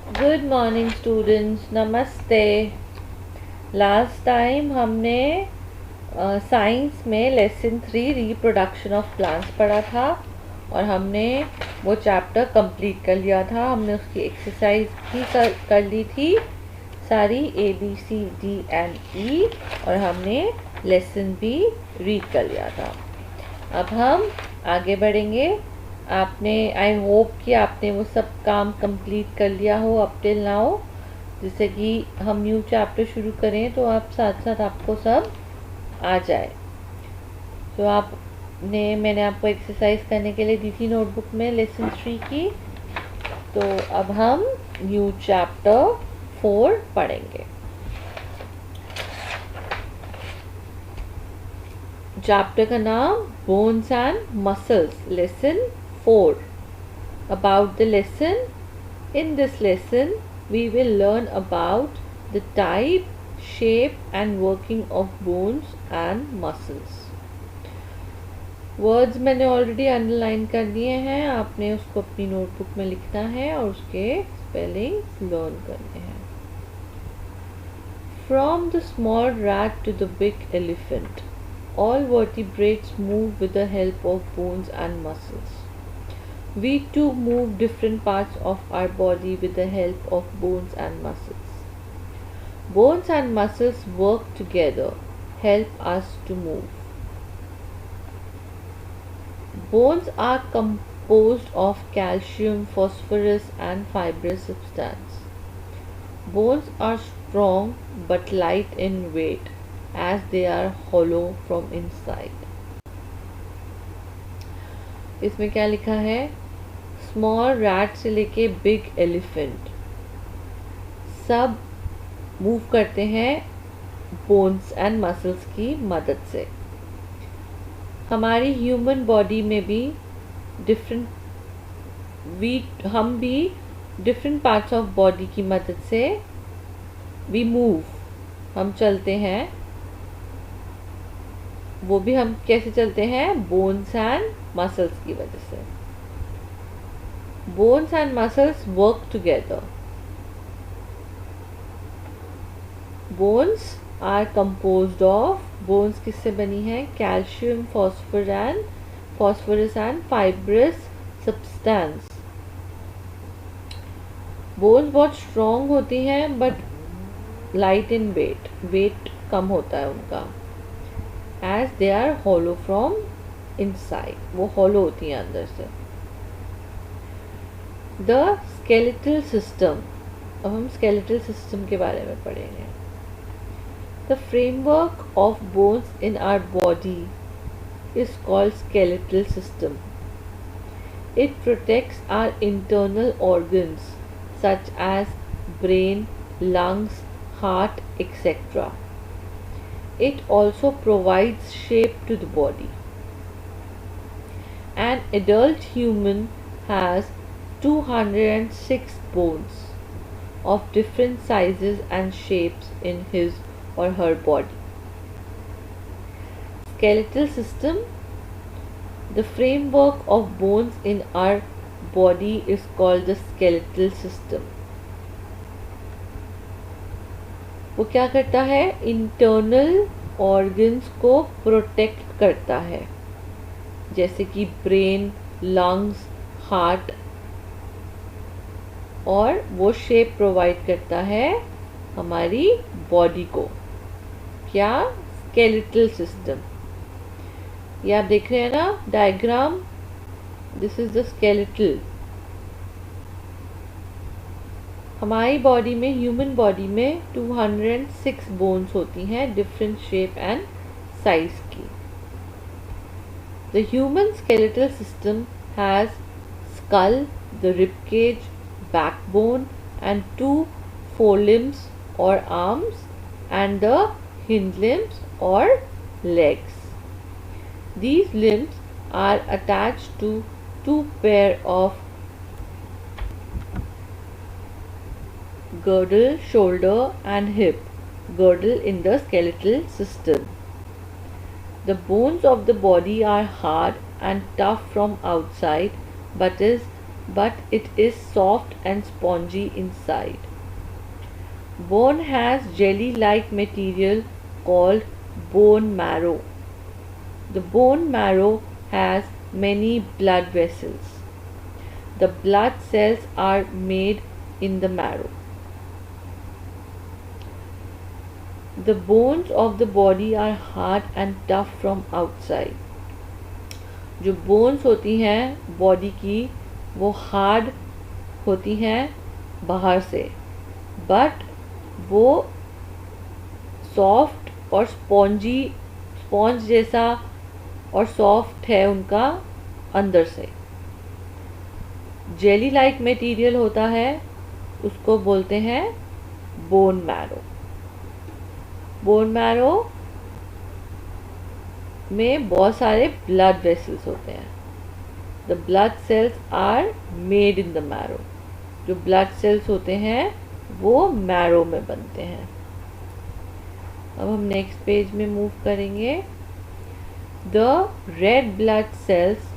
Good morning students, नमस्ते। Last time हमने science में लेसन 3 रिप्रोडक्शन ऑफ प्लांट्स पढ़ा था और हमने वो चैप्टर कंप्लीट कर लिया था। हमने उसकी एक्सरसाइज भी कर ली थी सारी ABCDE और हमने लेसन भी रीड कर लिया था। अब हम आगे बढ़ेंगे। आपने आई होप कि आपने वो सब काम कंप्लीट कर लिया हो अप टिल नाउ, जिससे कि हम न्यू चैप्टर शुरू करें तो आप साथ साथ आपको सब आ जाए। तो मैंने आपको एक्सरसाइज करने के लिए दी थी नोटबुक में लेसन 3 की। तो अब हम न्यू चैप्टर 4 पढ़ेंगे। चैप्टर का नाम bones and muscles, lesson 4. About the lesson. In this lesson, we will learn about the type, shape and working of bones and muscles. Words मैंने ऑलरेडी अंडरलाइन कर दिए हैं, आपने उसको अपनी नोटबुक में लिखना है और उसके स्पेलिंग लर्न करने हैं। From the small rat to the big elephant, all vertebrates move with the help of bones and muscles. We too move different parts of our body with the help of bones and muscles. Bones and muscles work together, help us to move. Bones are composed of calcium, phosphorus and fibrous substance. Bones are strong but light in weight as they are hollow from inside. इसमें क्या लिखा है? Small rat से लेके big elephant सब move करते हैं bones and muscles की मदद से। हमारी ह्यूमन बॉडी में भी हम भी डिफरेंट पार्ट्स ऑफ बॉडी की मदद से वी मूव, हम चलते हैं। वो भी हम कैसे चलते हैं? बोन्स एंड मसल्स की वजह से। Bones and muscles work together. Bones are composed of, bones किससे बनी है? Calcium, phosphorus and fibrous substance. Bones बहुत strong होती हैं but light in weight. Weight कम होता है उनका। As they are hollow from inside. वो hollow होती हैं अंदर से। The skeletal system. अब हम स्केलेटल सिस्टम के बारे में पढ़ेंगे। The framework of bones in our body is called skeletal system. It protects our internal organs such as brain, lungs, heart etc. It also provides shape to the body. An adult human has 206 bones of different sizes and shapes in his or her body. Skeletal system. The framework of bones in our body is called the skeletal system. वो क्या करता है? Internal organs को protect करता है, जैसे कि brain, lungs, heart, और वो शेप प्रोवाइड करता है हमारी बॉडी को। क्या? Skeletal system. ये आप देख रहे हैं ना diagram, this is the skeletal. हमारी बॉडी में, ह्यूमन बॉडी में 206 बोन्स होती हैं डिफरेंट शेप एंड साइज की। The human skeletal system has skull, the rib cage, backbone and 2 forelimbs or arms and the hind limbs or legs. These limbs are attached to 2 pair of girdle, shoulder and hip girdle in the skeletal system. The bones of the body are hard and tough from outside but is but it is soft and spongy inside. Bone has jelly-like material called bone marrow. The bone marrow has many blood vessels. The blood cells are made in the marrow. The bones of the body are hard and tough from outside. जो bones होती हैं body की वो hard होती हैं बाहर से, but वो सॉफ्ट और स्पॉन्ज जैसा और सॉफ्ट है उनका अंदर से. जेली लाइक मटेरियल होता है, उसको बोलते हैं बोन मैरो. बोन मैरो में बहुत सारे ब्लड वेसल्स होते हैं. The blood cells are made in the marrow. जो ब्लड सेल्स होते हैं वो मैरो में बनते हैं. अब हम नेक्स्ट पेज में मूव करेंगे. The red blood cells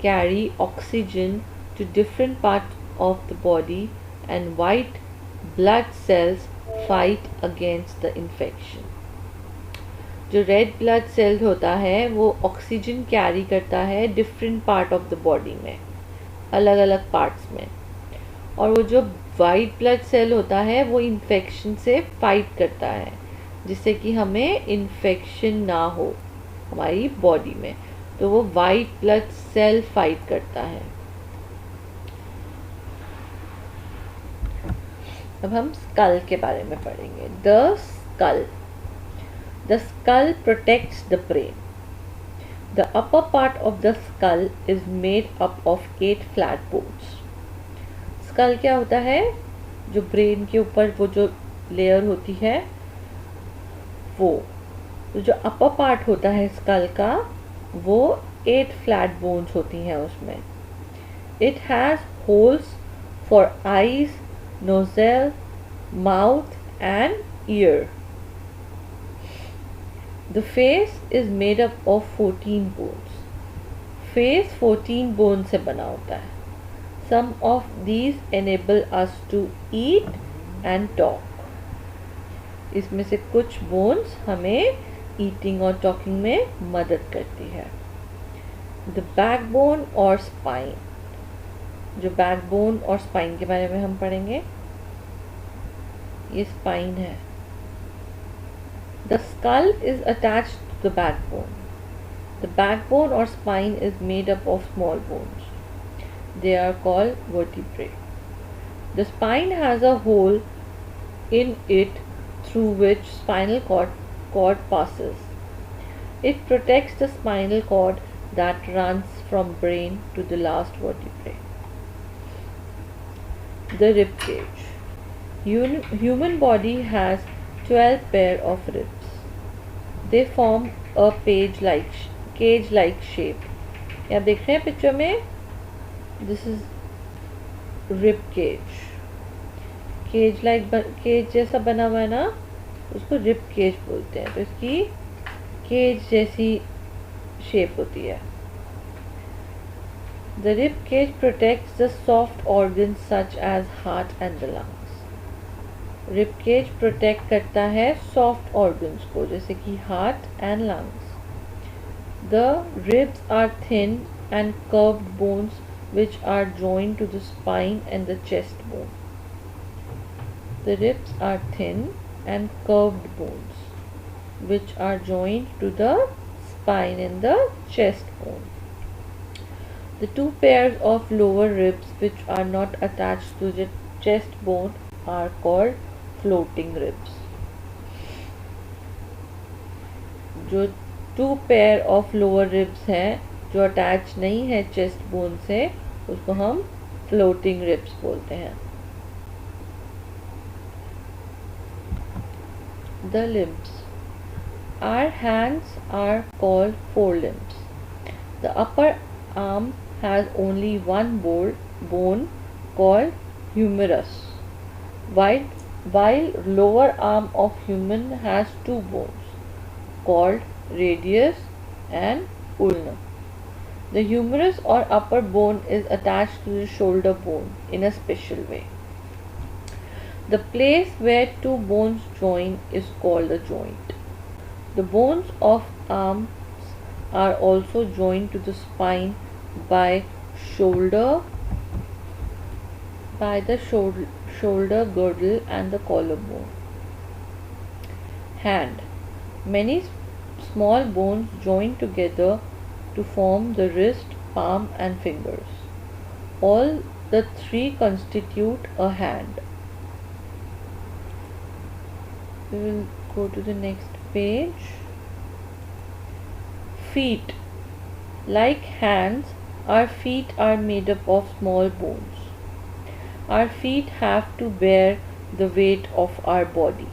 carry oxygen to different parts of the body, and white blood cells fight against the infection. जो रेड ब्लड सेल होता है वो ऑक्सीजन कैरी करता है different part of the body में, अलग अलग पार्ट्स में, और वो जो वाइट ब्लड सेल होता है वो इन्फेक्शन से फाइट करता है जिससे कि हमें इन्फेक्शन ना हो हमारी बॉडी में. तो वो वाइट ब्लड सेल फाइट करता है. अब हम स्कल के बारे में पढ़ेंगे. The skull protects the brain. The upper part of the skull is made up of 8 flat bones. Skull क्या होता है? जो ब्रेन के ऊपर वो जो लेयर होती है वो, तो जो अपर पार्ट होता है स्कल का वो 8 फ्लैट बोन्स होती हैं उसमें. It has holes for eyes, nostril, mouth and ear. The face is made up of 14 bones. Face 14 bones से बना होता है. Some of these enable us to eat and talk. इसमें से कुछ bones हमें eating और talking में मदद करती है. The backbone और spine. जो बैकबोन और स्पाइन के बारे में हम पढ़ेंगे. ये स्पाइन है. The skull is attached to the backbone. The backbone और spine is made up of small bones. They are called vertebrae. The spine has a hole in it through which spinal cord passes. It protects the spinal cord that runs from brain to the last vertebrae. The rib cage. Human body has 12 pair of ribs. They form a cage-like shape. ये आप देख रहे हैं picture में. This is rib cage. Cage जैसा बना हुआ है ना, उसको रिब केज बोलते हैं. तो इसकी केज जैसी शेप होती है. The rib cage protects the soft organs such as heart and the lungs. Rib cage protect करता है soft organs को, जैसे कि heart and lungs. The ribs are thin and curved bones which are joined to the spine and the chest bone. The ribs are thin and curved bones which are joined to the spine and the chest bone. The two pairs of lower ribs which are not attached to the chest bone are called floating ribs. जो two pair of lower ribs हैं जो attach नहीं है chest bone से, उसको हम floating ribs बोलते हैं. The limbs. Our hands are called forelimbs. The upper arm has only one bone called humerus, while lower arm of human has 2 bones called radius and ulna. The humerus or upper bone is attached to the shoulder bone in a special way. The place where two bones join is called a joint. The bones of arms are also joined to the spine by the shoulder girdle and the collarbone. Hand. Many small bones join together to form the wrist, palm and fingers. All the three constitute a hand. We will go to the next page. Feet. Like hands, our feet are made up of small bones. Our feet have to bear the weight of our body.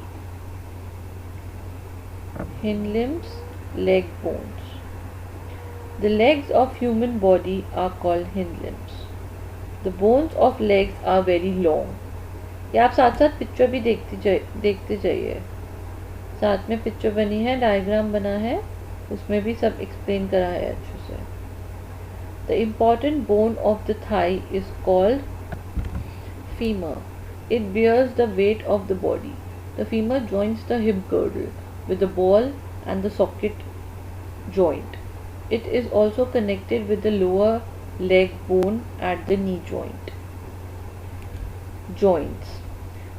Hind limbs, leg bones. The legs of human body are called hind limbs. The bones of legs are very long. ये आप साथ साथ picture भी देखते जाइए. साथ में picture बनी है, डायग्राम बना है, उसमें भी सब एक्सप्लेन करा है अच्छे से. The important bone of the thigh is called femur. It bears the weight of the body. The femur joins the hip girdle with the ball and the socket joint. It is also connected with the lower leg bone at the knee joint. Joints.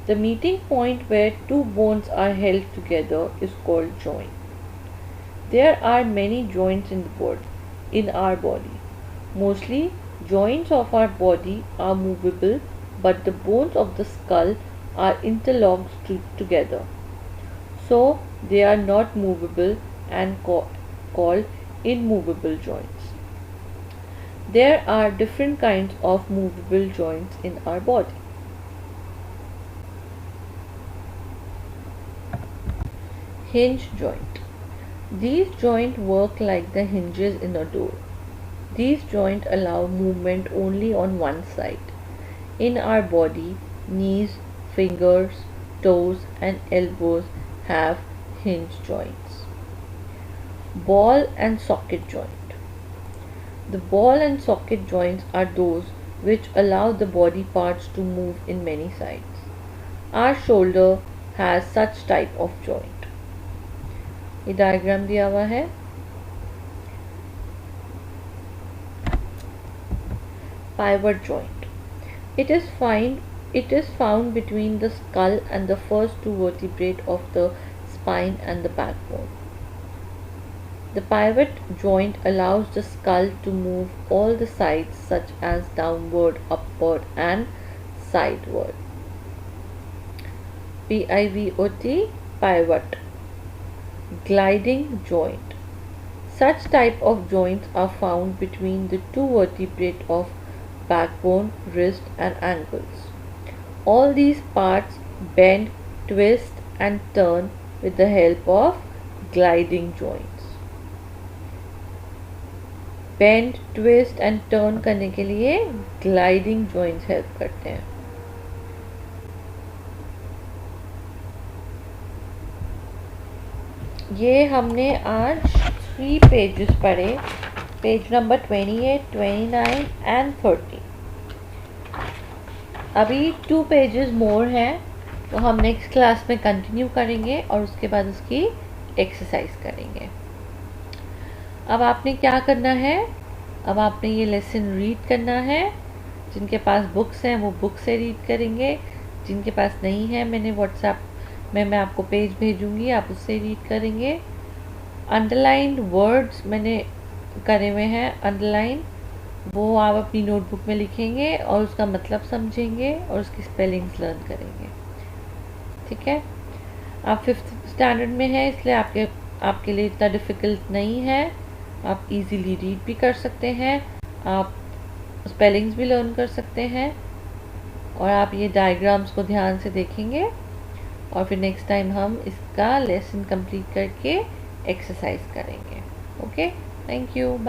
The meeting point where two bones are held together is called joint. There are many joints in our body. Mostly joints of our body are movable, but the bones of the skull are interlocked together. So they are not movable and called immovable joints. There are different kinds of movable joints in our body. Hinge joint. These joints work like the hinges in a door. These joints allow movement only on one side. In our body, knees, fingers, toes and elbows have hinge joints. Ball and socket joint. The ball and socket joints are those which allow the body parts to move in many sides. Our shoulder has such type of joint. ये diagram दिया हुआ है. Pivot joint. It is found between the skull and the first two vertebrae of the spine and the backbone. The pivot joint allows the skull to move all the sides such as downward, upward and sideward. Pivot, pivot. Gliding joint. Such type of joints are found between the two vertebrae of backbone, wrist and ankles. All these parts bend, twist and turn with the help of gliding joints. Bend, twist and turn करने के लिए gliding joints help करते हैं. ये हमने आज 3 pages पढ़े. Page number 28, 29 and 30. अभी 2 पेजेस मोर हैं, तो हम नेक्स्ट क्लास में कंटिन्यू करेंगे और उसके बाद उसकी एक्सरसाइज करेंगे. अब आपने क्या करना है, अब आपने ये लेसन रीड करना है. जिनके पास बुक्स हैं वो बुक से रीड करेंगे, जिनके पास नहीं है मैंने व्हाट्सएप में मैं आपको पेज भेजूंगी, आप उससे रीड करेंगे. अंडरलाइंड वर्ड्स मैंने करे हुए हैं अंडरलाइन, वो आप अपनी नोटबुक में लिखेंगे और उसका मतलब समझेंगे और उसकी स्पेलिंग्स लर्न करेंगे. ठीक है, आप 5th स्टैंडर्ड में हैं इसलिए आपके लिए इतना डिफ़िकल्ट नहीं है. आप इजीली रीड भी कर सकते हैं, आप स्पेलिंग्स भी लर्न कर सकते हैं और आप ये डायग्राम्स को ध्यान से देखेंगे और फिर नेक्स्ट टाइम हम इसका लेसन कंप्लीट करके एक्सरसाइज करेंगे. Okay, thank you, bye.